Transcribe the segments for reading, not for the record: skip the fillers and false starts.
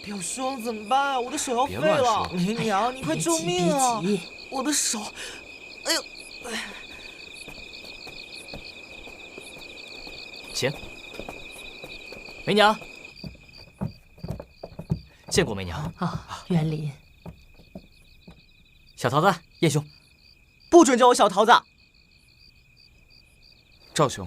哎呦，兄，怎么办啊？我的手要废了！别乱说梅娘，你快救命啊！别急，我的手，哎呦，请。梅娘，见过梅娘。啊，园林，小桃子，叶兄，不准叫我小桃子！赵兄，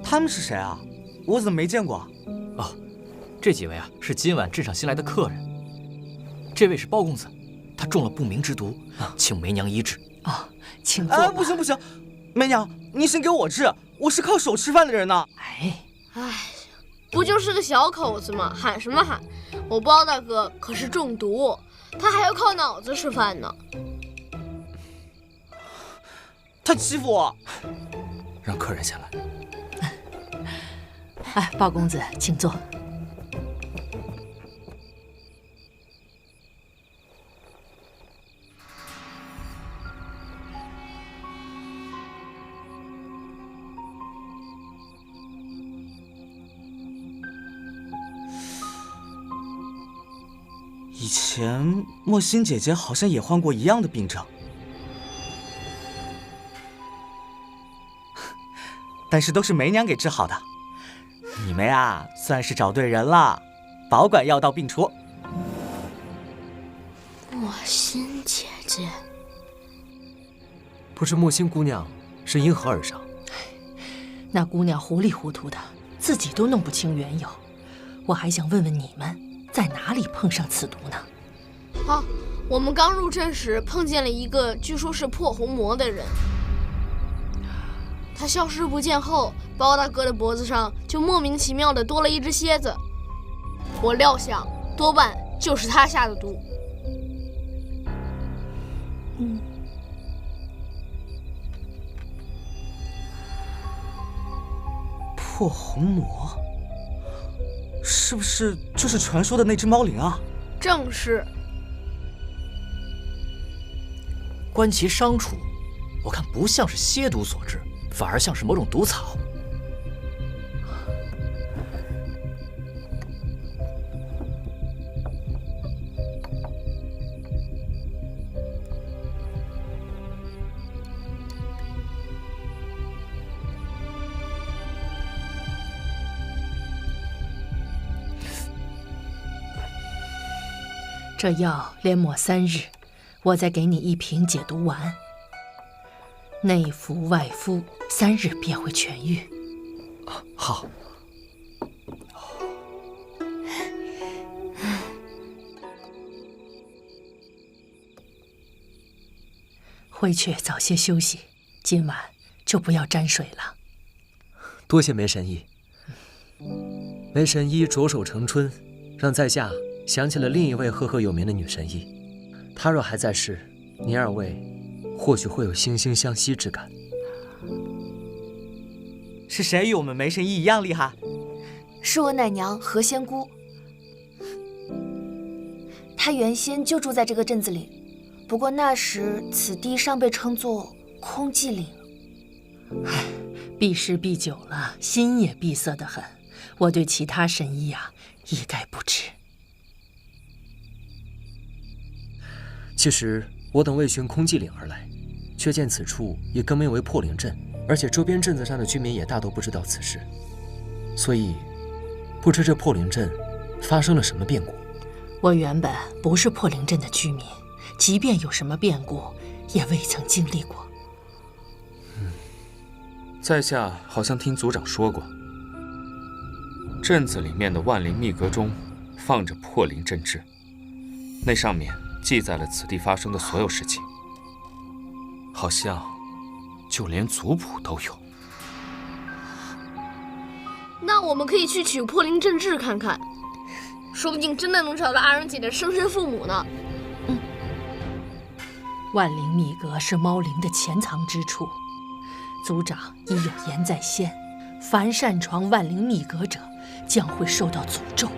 他们是谁啊？我怎么没见过？哦，这几位啊是今晚镇上新来的客人。这位是包公子，他中了不明之毒，请梅娘医治。哦，请坐。哎，不行不行，梅娘，你先给我治，我是靠手吃饭的人呢。哎，不就是个小口子吗？喊什么喊？我包大哥可是中毒，他还要靠脑子吃饭呢。他欺负我。让客人下来。哎，包公子，请坐。以前莫欣姐姐好像也患过一样的病症，但是都是梅娘给治好的。你们呀，算是找对人了，保管药到病除。莫欣姐姐，不知莫欣姑娘是因何而伤？那姑娘糊里糊涂的，自己都弄不清缘由。我还想问问你们，在哪里碰上此毒呢？我们刚入镇时碰见了一个据说是破红魔的人。他消失不见后，包大哥的脖子上就莫名其妙的多了一只蝎子。我料想，多半就是他下的毒。破红魔，是不是就是传说的那只猫灵啊？正是。观其伤处，我看不像是蝎毒所致，反而像是某种毒草。这药连抹3日，我再给你一瓶解毒丸。内服外敷，3日便会痊愈。好。回去早些休息，今晚就不要沾水了。多谢梅神医。梅神医着手成春，让在下想起了另一位赫赫有名的女神医。她若还在世，你二位或许会有惺惺相惜之感。是谁与我们梅神医一样厉害？是我奶娘何仙姑，她原先就住在这个镇子里，不过那时此地尚被称作空寂岭。唉，避世避久了，心也闭塞得很。我对其他神医啊，一概不知。其实我等为寻空寂岭而来，却见此处已更名为破灵镇，而且周边镇子上的居民也大都不知道此事，所以不知这破灵镇发生了什么变故。我原本不是破灵镇的居民，即便有什么变故，也未曾经历过。在下好像听族长说过，镇子里面的万灵秘阁中放着破灵镇志，那上面记载了此地发生的所有事情，好像就连族谱都有。那我们可以去取破灵镇志看看，说不定真的能找到阿仁姐的生身父母呢。万灵秘阁是猫灵的潜藏之处，族长已有言在先，凡擅闯万灵秘阁者将会受到诅咒，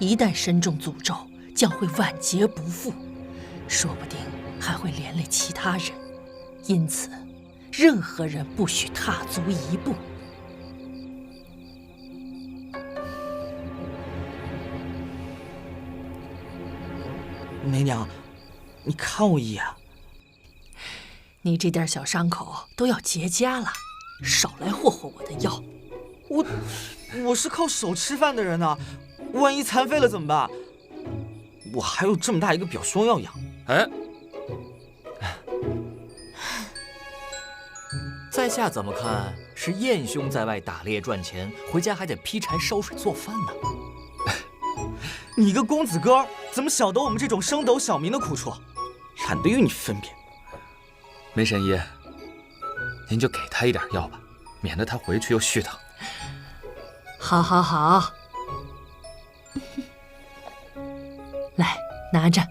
一旦身中诅咒，将会晚节不复，说不定还会连累其他人。因此，任何人不许踏足一步。梅娘，你看我一眼。你这点小伤口都要结痂了，少来霍霍我的药。我是靠手吃饭的人呢，万一残废了怎么办？我还有这么大一个表兄要养。哎，在下怎么看是燕兄在外打猎赚钱，回家还得劈柴烧水做饭呢？你个公子哥，怎么晓得我们这种升斗小民的苦处？懒得与你分别。梅神医，您就给他一点药吧，免得他回去又续疼。好，好，好。来，拿着。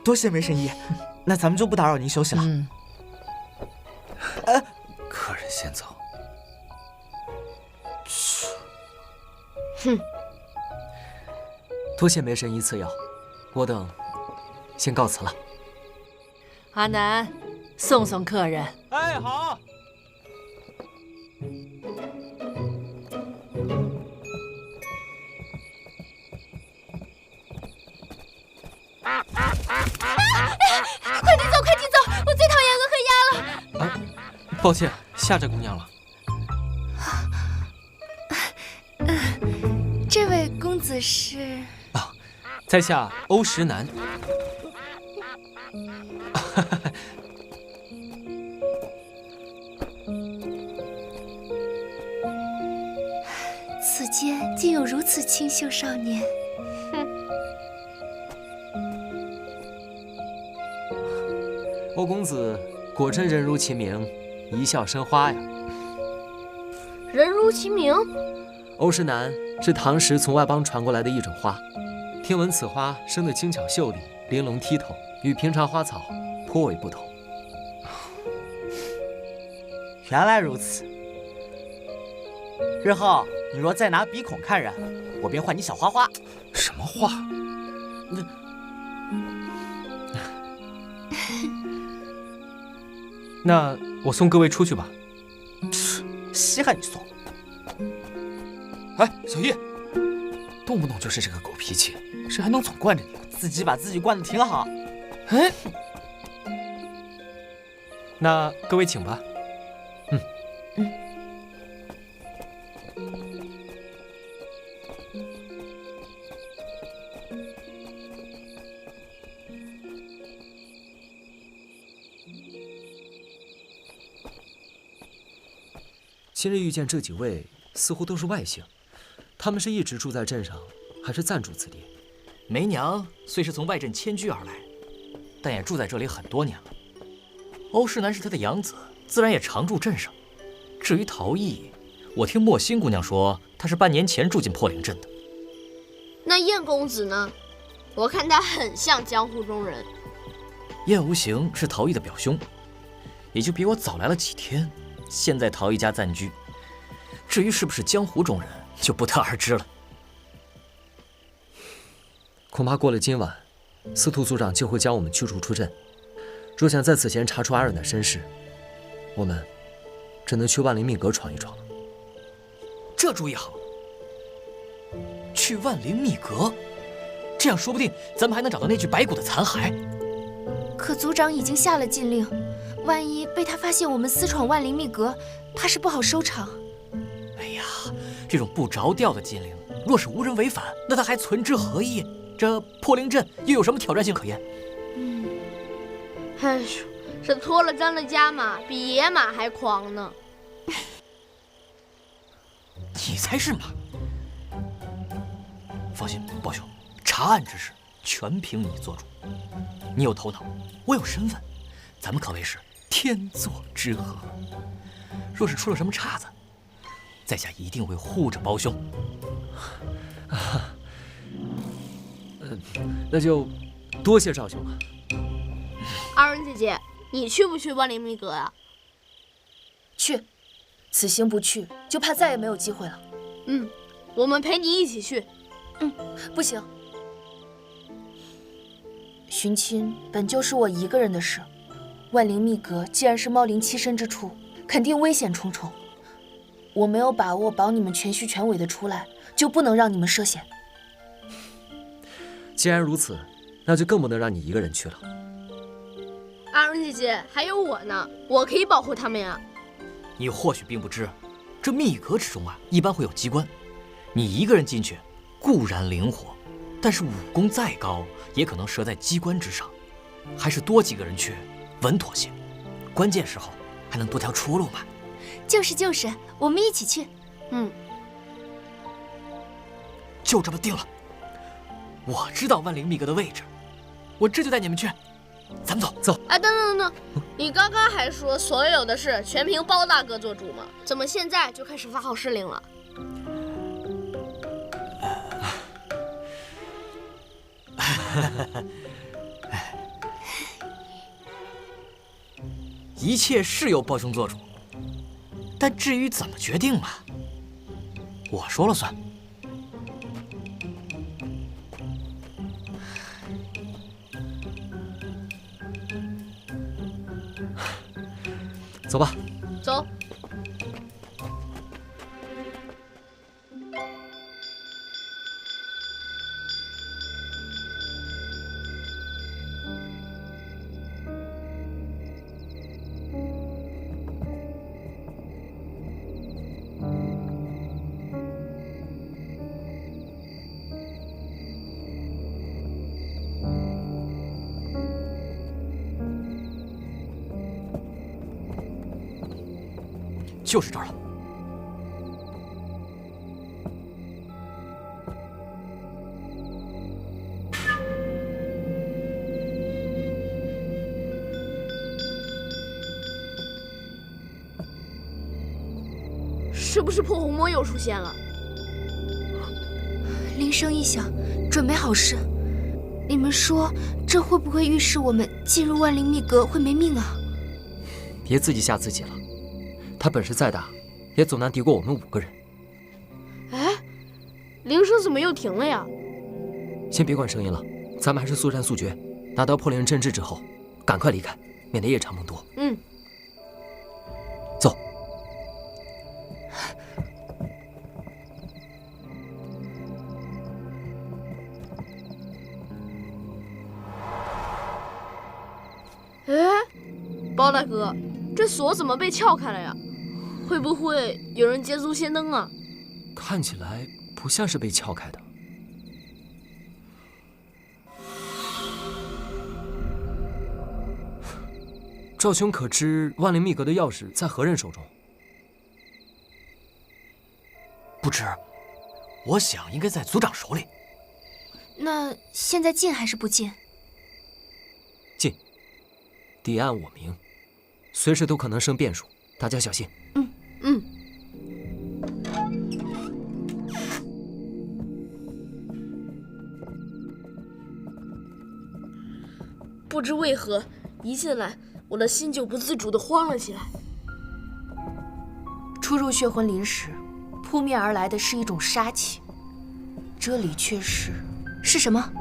多谢梅神医，那咱们就不打扰您休息了。客人先走。哼，多谢梅神医赐药，我等先告辞了。阿南，送送客人。哎，好。快点走，快点走！我最讨厌鹅和鸭了。啊，抱歉，吓着姑娘了。这位公子是？啊，在下欧石南。此间竟有如此清秀少年。欧公子果真人如其名，一笑生花呀。人如其名，欧石南是唐时从外邦传过来的一种花，听闻此花生得精巧秀丽，玲珑剔透，与平常花草颇为不同。原来如此。日后你若再拿鼻孔看人，我便唤你小花花。什么话？那我送各位出去吧。稀罕你送。哎，小叶，动不动就是这个狗脾气，谁还能总惯着你？自己把自己惯得挺好。哎，那各位请吧。今日遇见这几位，似乎都是外姓。他们是一直住在镇上，还是暂住此地？梅娘虽是从外镇迁居而来，但也住在这里很多年了。欧世南是她的养子，自然也常住镇上。至于陶艺，我听莫心姑娘说，她是半年前住进破灵镇的。那燕公子呢？我看他很像江湖中人。燕无形是陶艺的表兄，也就比我早来了几天。现在陶艺家暂居，至于是不是江湖中人，就不得而知了。恐怕过了今晚，司徒族长就会将我们驱逐出镇。若想在此前查出阿忍的身世，我们只能去万灵密阁闯一闯了。这主意好，去万灵密阁，这样说不定咱们还能找到那具白骨的残骸。可族长已经下了禁令，万一被他发现我们私闯万灵密阁，怕是不好收场。哎呀，这种不着调的禁令，若是无人违反，那他还存之何益？这破灵镇又有什么挑战性可言？哎呦，这脱了缰的家马比野马还狂呢。你才是马。放心，宝兄，查案之事全凭你做主。你有头脑，我有身份，咱们可谓是天作之合。若是出了什么岔子，在下一定会护着包兄。那就多谢赵兄了。阿仁姐姐，你去不去万灵密阁呀？去，此行不去，就怕再也没有机会了。我们陪你一起去。不行，寻亲本就是我一个人的事。万灵秘阁既然是猫灵栖身之处，肯定危险重重。我没有把握保你们全须全尾的出来，就不能让你们涉险。既然如此，那就更不能让你一个人去了。阿荣姐姐还有我呢，我可以保护他们呀。你或许并不知，这密阁之中啊，一般会有机关。你一个人进去，固然灵活，但是武功再高，也可能折在机关之上。还是多几个人去，稳妥些。关键时候还能多条出路嘛。就是，我们一起去。就这么定了。我知道万灵秘阁的位置，我这就带你们去。咱们走。走。哎，等，你刚刚还说所有的事全凭包大哥做主吗？怎么现在就开始发号施令了？一切是由包兄做主，但至于怎么决定嘛，我说了算。走吧。走。就是这儿了。是不是破红魔又出现了？铃声一响，准没好事。你们说，这会不会预示我们进入万灵秘阁会没命啊？别自己吓自己了。他本事再大，也总难敌过我们5个人。哎，铃声怎么又停了呀？先别管声音了，咱们还是速战速决。拿到破灵阵质之后，赶快离开，免得夜长梦多。走。哎，包大哥，这锁怎么被撬开了呀？会不会有人捷足先登啊？看起来不像是被撬开的。赵兄可知万灵秘阁的钥匙在何人手中？不知，我想应该在族长手里。那现在进还是不进？进。敌暗我明，随时都可能生变数，大家小心。不知为何，一进来，我的心就不自主地慌了起来。初入血魂林时，扑面而来的是一种杀气，这里却是什么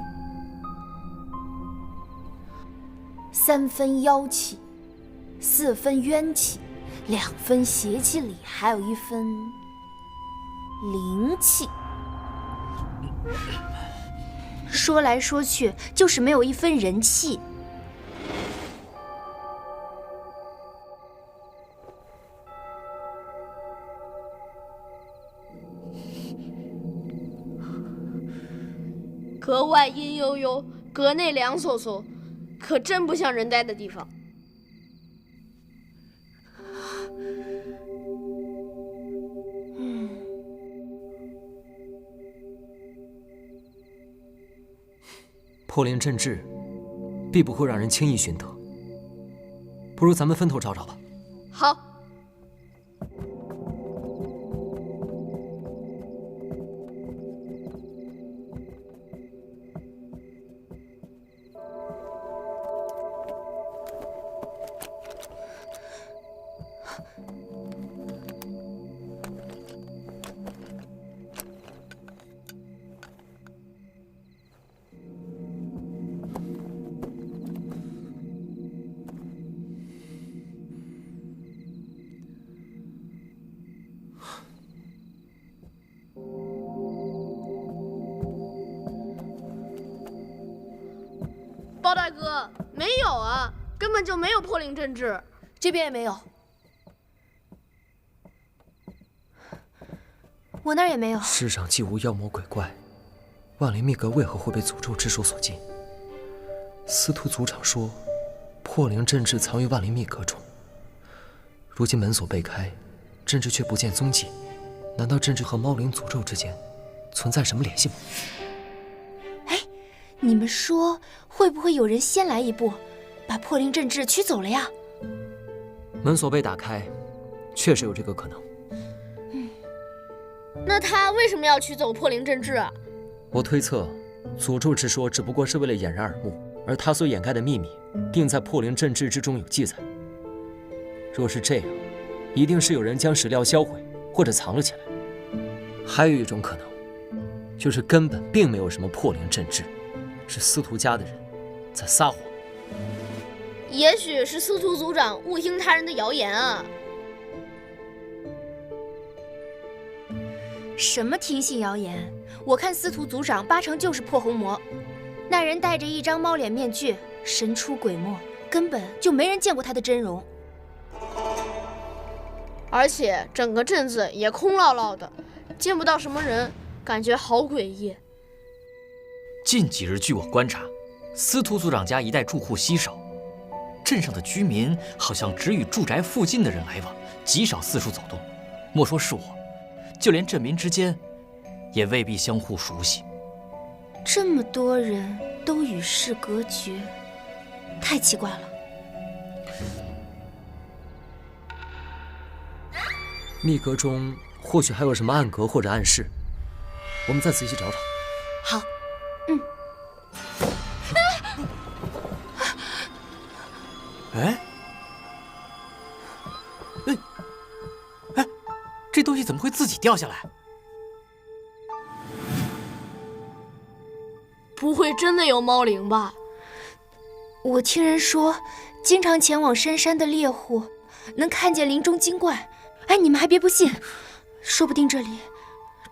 ？3分妖气，4分冤气，2分邪气里还有1分灵气。说来说去，就是没有1分人气。阁外阴悠悠，阁内凉飕飕，可真不像人待的地方。破灵阵质必不会让人轻易寻得，不如咱们分头找找吧。好。包大哥，没有啊，根本就没有破灵阵制，这边也没有，我那儿也没有。世上既无妖魔鬼怪，万灵秘阁为何会被诅咒之手所禁？司徒族长说，破灵阵制藏于万灵秘阁中。如今门锁被开，阵制却不见踪迹，难道阵制和猫灵诅咒之间存在什么联系吗？你们说，会不会有人先来一步，把破灵阵制取走了呀？门锁被打开，确实有这个可能。那他为什么要取走破灵阵制啊？我推测，诅咒之说只不过是为了掩人耳目，而他所掩盖的秘密，定在破灵阵制之中有记载。若是这样，一定是有人将史料销毁或者藏了起来。还有一种可能，就是根本并没有什么破灵阵制，是司徒家的人在撒谎。也许是司徒族长误听他人的谣言啊。什么听信谣言？我看司徒族长八成就是破红魔，那人戴着一张猫脸面具，神出鬼没，根本就没人见过他的真容。而且整个镇子也空落落的，见不到什么人，感觉好诡异。近几日据我观察，司徒族长家一带住户稀少，镇上的居民好像只与住宅附近的人来往，极少四处走动。莫说是我，就连镇民之间也未必相互熟悉。这么多人都与世隔绝，太奇怪了。秘阁中或许还有什么暗格或者暗室，我们再仔细找找。好，这东西怎么会自己掉下来？不会真的有猫灵吧？我听人说，经常前往深山的猎户能看见林中精怪。哎，你们还别不信，说不定这里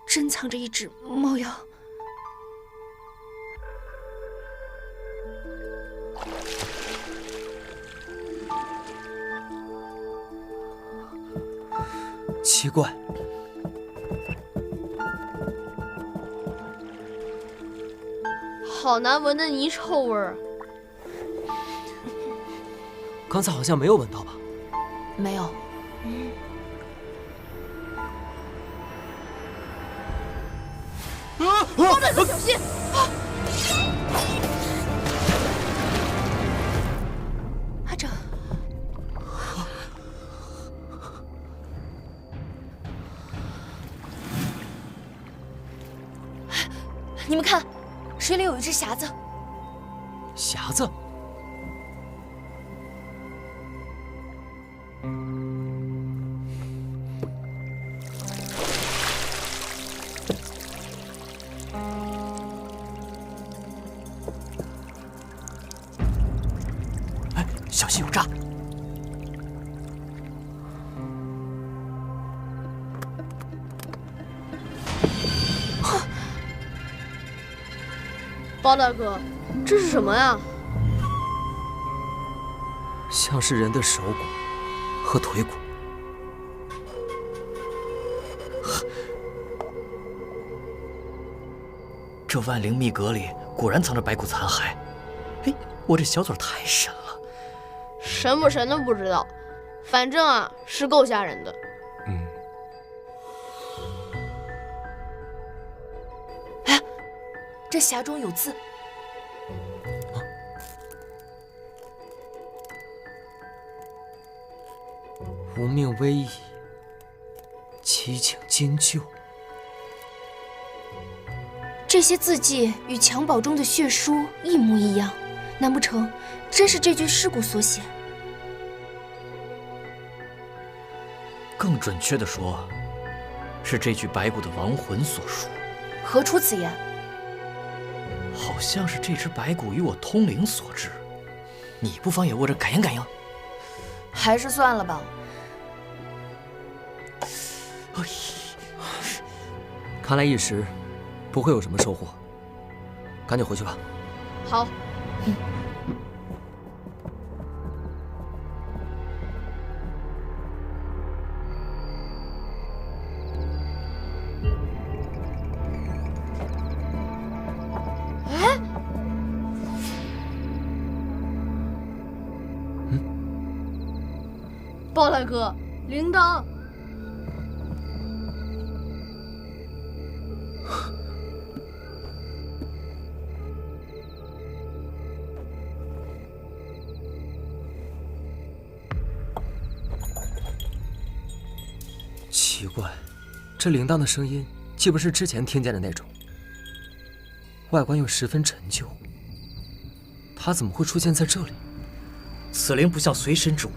真藏着一只猫妖。奇怪，好难闻的泥臭味儿。刚才好像没有闻到吧？没有。包大哥小心！阿哲，你们看，水里有一只匣子。匣子？小心有诈！包大哥，这是什么呀？像是人的手骨和腿骨。这万灵秘阁里果然藏着白骨残骸。哎，我这小嘴太神了。神不神的不知道，反正啊是够吓人的。哎，这匣中有字。无命危矣，祈请金救。这些字迹与襁褓中的血书一模一样，难不成真是这具尸骨所写？更准确地说，是这具白骨的亡魂所述。何出此言？好像是这只白骨与我通灵所致。你不妨也握着感应感应。还是算了吧。看来一时不会有什么收获，赶紧回去吧。好。包大哥，铃铛。奇怪，这铃铛的声音既不是之前听见的那种，外观又十分陈旧，它怎么会出现在这里？此铃不像随身之物，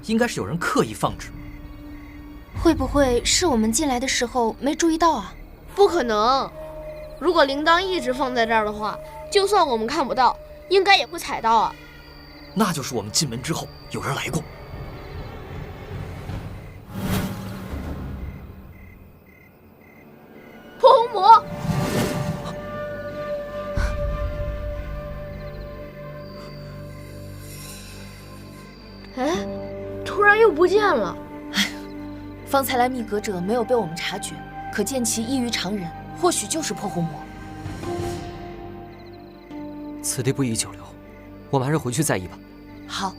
应该是有人刻意放置。会不会是我们进来的时候没注意到啊？不可能，如果铃铛一直放在这儿的话，就算我们看不到，应该也会踩到啊。那就是我们进门之后有人来过。破红魔！哎，突然又不见了。方才来密阁者没有被我们察觉，可见其异于常人，或许就是破红魔。此地不宜久留，我们还是回去再议吧。好。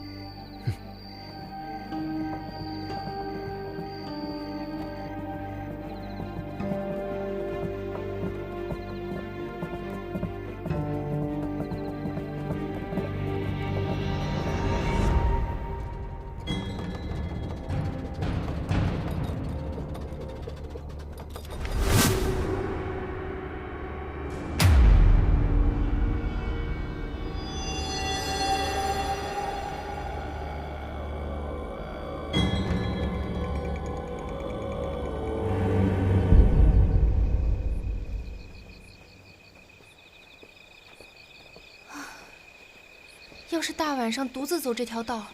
要是大晚上独自走这条道，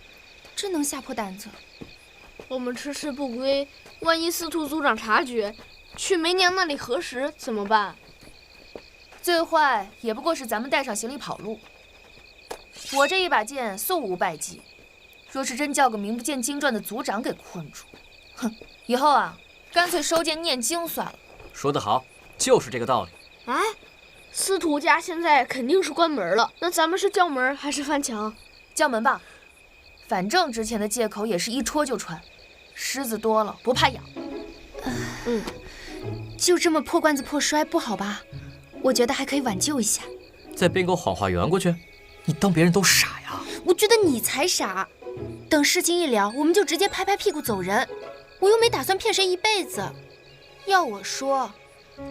真能吓破胆子。我们迟迟不归，万一司徒族长察觉，去梅娘那里核实怎么办？最坏也不过是咱们带上行李跑路。我这一把剑素无败绩，若是真叫个名不见经传的族长给困住，哼，以后啊，干脆收剑念经算了。说得好，就是这个道理。哎，司徒家现在肯定是关门了，那咱们是叫门还是翻墙？叫门吧，反正之前的借口也是一戳就穿，虱子多了不怕痒。就这么破罐子破摔不好吧？我觉得还可以挽救一下。再编个谎话圆过去，你当别人都傻呀？我觉得你才傻。等事情一了，我们就直接拍拍屁股走人。我又没打算骗谁一辈子。要我说，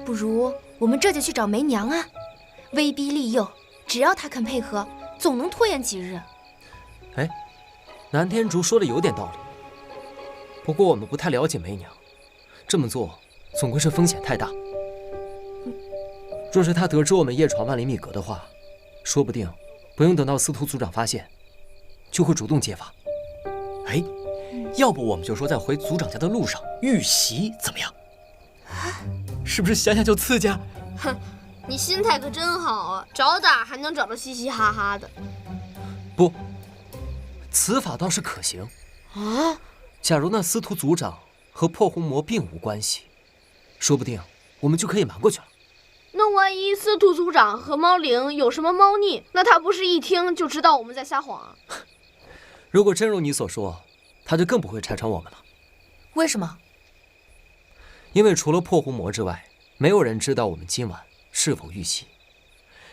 不如我们这就去找梅娘啊，威逼利诱，只要她肯配合，总能拖延几日。哎，南天竺说的有点道理，不过我们不太了解梅娘，这么做总归是风险太大。若是他得知我们夜闯万灵密阁的话，说不定不用等到司徒族长发现，就会主动揭发。哎，要不我们就说在回族长家的路上遇袭怎么样？是不是想想就刺激啊？哼，你心态可真好啊，找打还能找得嘻嘻哈哈的。不，此法倒是可行啊。假如那司徒族长和破红魔并无关系，说不定我们就可以瞒过去了。那万一司徒族长和猫灵有什么猫腻，那他不是一听就知道我们在撒谎啊？如果真如你所说，他就更不会拆穿我们了。为什么？因为除了破红魔之外，没有人知道我们今晚是否遇袭。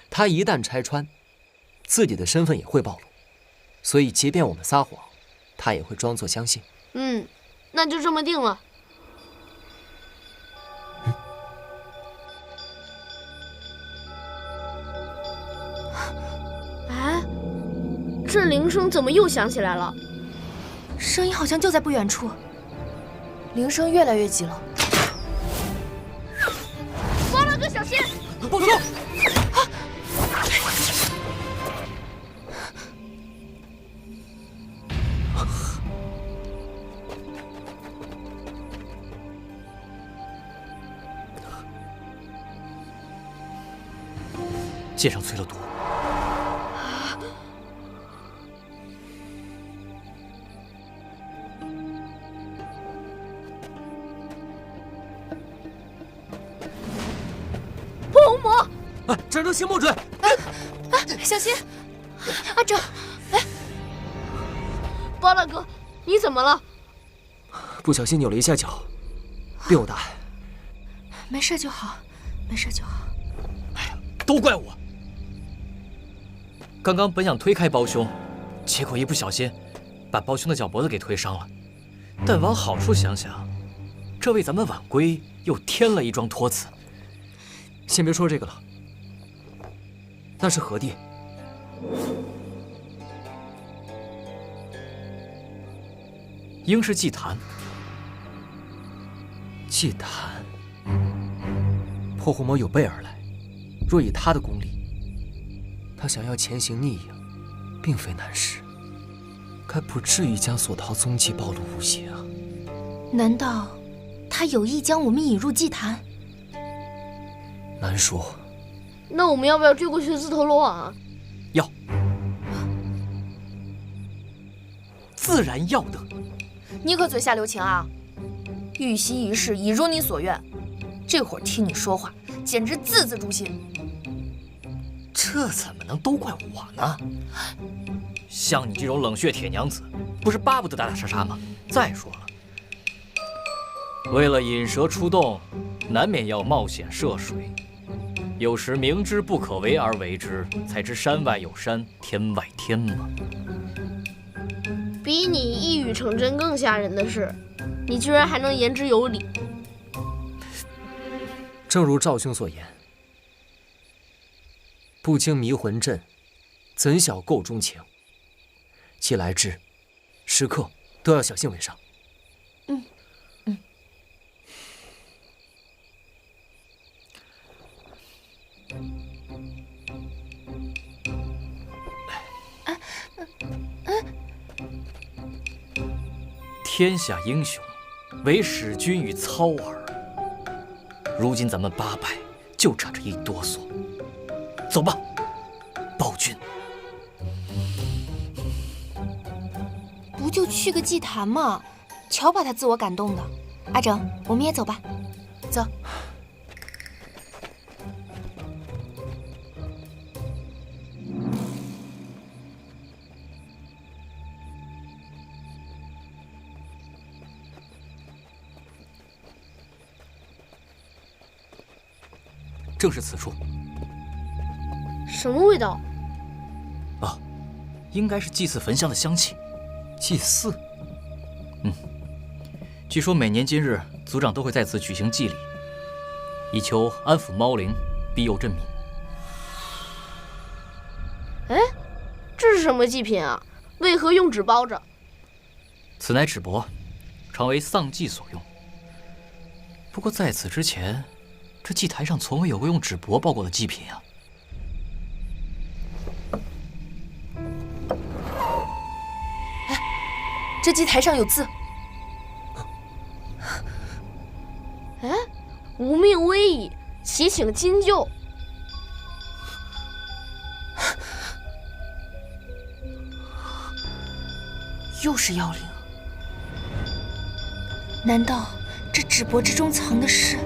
他一旦拆穿，自己的身份也会暴露，所以即便我们撒谎，他也会装作相信。那就这么定了。哎，这铃声怎么又响起来了？声音好像就在不远处。铃声越来越急了。包大哥，小心！报仇！剑上淬了毒。破红魔！啊，战争星莫准！小心！阿哲，包大哥，你怎么了？不小心扭了一下脚，并有大碍。没事就好，没事就好。哎呀，都怪我！刚刚本想推开胞兄，结果一不小心把胞兄的脚脖子给推伤了。但往好处想想，这为咱们晚归又添了一桩托词。先别说这个了，那是何地？应是祭坛。祭坛，破获魔有备而来，若以他的功力，他想要潜行匿影，并非难事，该不至于将所逃踪迹暴露无遗啊。难道他有意将我们引入祭坛？难说。那我们要不要追过去自投罗网啊？要，自然要的。你可嘴下留情啊！玉溪一事已如你所愿，这会儿听你说话，简直字字诛心。这怎么能都怪我呢？像你这种冷血铁娘子，不是巴不得打打杀杀吗？再说了，为了引蛇出洞，难免要冒险涉水。有时明知不可为而为之，才知山外有山，天外天嘛。比你一语成真更吓人的是，你居然还能言之有理。正如赵兄所言，不经迷魂阵，怎晓构钟情？其来之，时刻都要小心为上。天下英雄，唯使君与操耳。如今咱们800就差这一哆嗦。走吧，暴君。不就去个祭坛吗？瞧把他自我感动的。阿整，我们也走吧。走。正是此处。什么味道？啊，应该是祭祀焚香的香气。祭祀？据说每年今日，族长都会在此举行祭礼，以求安抚猫灵，庇佑镇民。哎，这是什么祭品啊？为何用纸包着？此乃纸帛，常为丧祭所用。不过在此之前，这祭台上从未有过用纸帛包过的祭品啊。这祭台上有字。哎，无命危矣，祈请金救。又是妖灵。难道这纸帛之中藏的是？